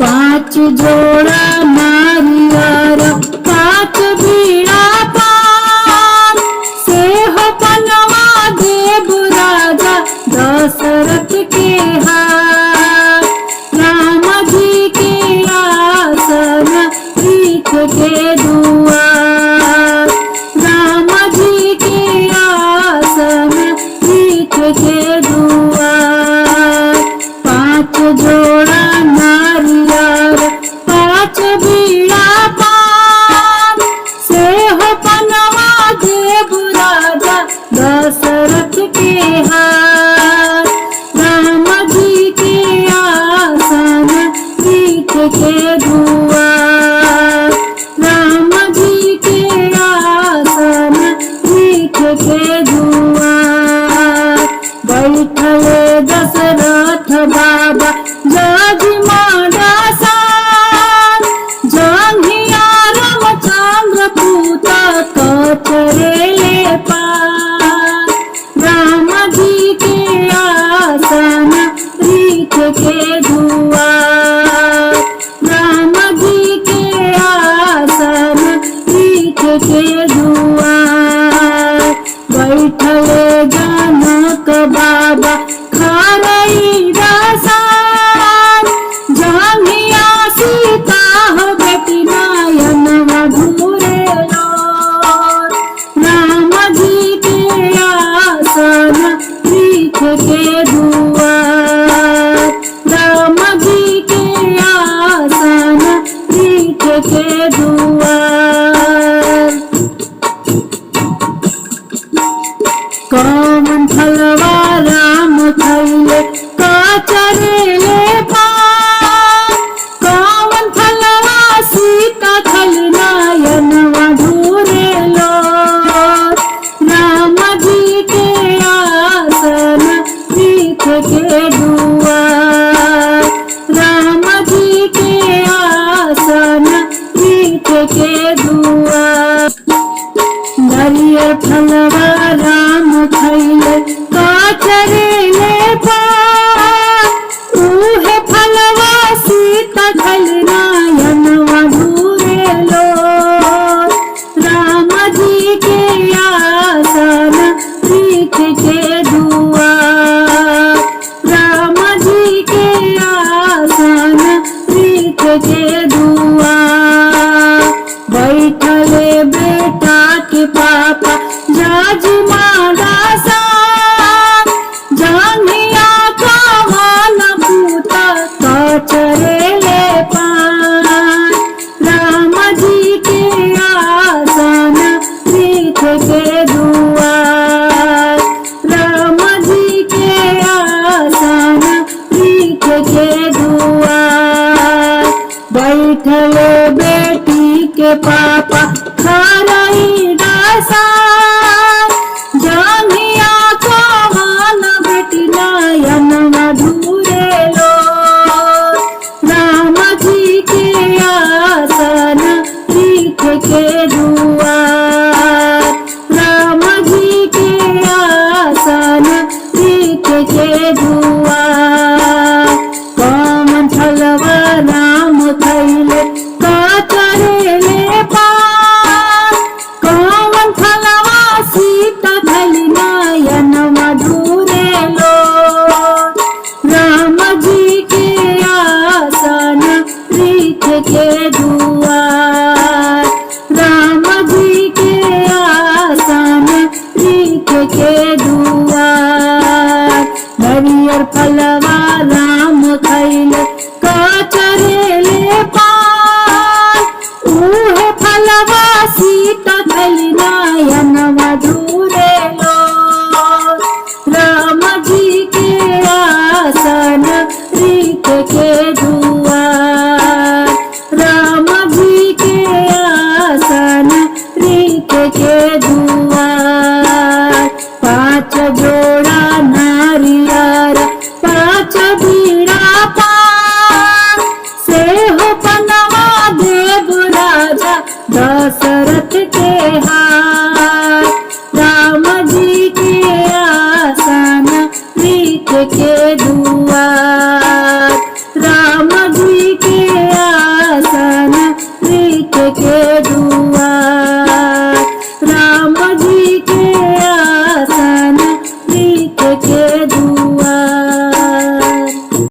पांच जोड़ा नारियर पांच बीड़ा पान से हो पनवा देव राजा दशरथ के हाथ। राम जी के आसन पीठ के दुआर, राम जी के आसन पीठ के दुआर। पांच जोड़ा नारियर पांच बीड़ा पान से हो पनवा देव राजा दशरथ के हाथ। राम जी के आसन पीठ के दुआर, राम जी के आसन पीठ के दुआर। बैठले दशरथ बाबा जजमान सान, जंघिया रामचंद्र पूत कचरेले पार। राम जी के आसन पीठ के दुआर, राम जी के आसन पीठ के दुआर। बैठले जनक बाबा खरई दासान, जंघिया सीता हो बेटी नयन मधुरे लोर। राम जी के आसन पीठ के दुआर, राम जी के आसन पीठ के दुआर। कौन फलवा राम खैले कचरेले पान, कौन फलवा सीता खल नयन मधुरे लोर। राम जी के आसन पीठ के दुआर, राम जी के आसन पीठ के दुआर। नारियर फलवा राम खैले कचरेले पान, उहे फलवा सीता खल नयन मधुरे लोर। राम जी के आसन पीठ के दुआर, राम जी के आसन पीठ के दुआर। बैठले बेटा के पापा जजमान सान, जंघिया कवन पूत कचरेले पान। राम जी के आसन पीठ के दुआर, राम जी के आसन पीठ के दुआर। बैठले बेटी के पापा खरई दासान, जंघिया कवन बेटी नयन मधुरे लोर। राम जी के आसन पीठ के दुआर, राम जी के आसन पीठ के दुआर। कौन फलवा राम खैले कचरेले पान, कौन फलवा सीता खल नयन मधुरे लोर। राम जी के आसन पीठ के दुआर, राम जी के आसन पीठ के दुआर। नारियर फलवा राम खैले कचरेले पान, उहे फलवा सीता खल नयन मधुरे लोर। राम जी के आसन पीठ के दुआर, राम जी के आसन पीठ के दुआर। पांच जोड़ा नारियर पांच बीड़ा पान से हो पनवा देव राजा दशरथ के हाथ। राम जी के आसन पीठ के दुआर, राम जी के रे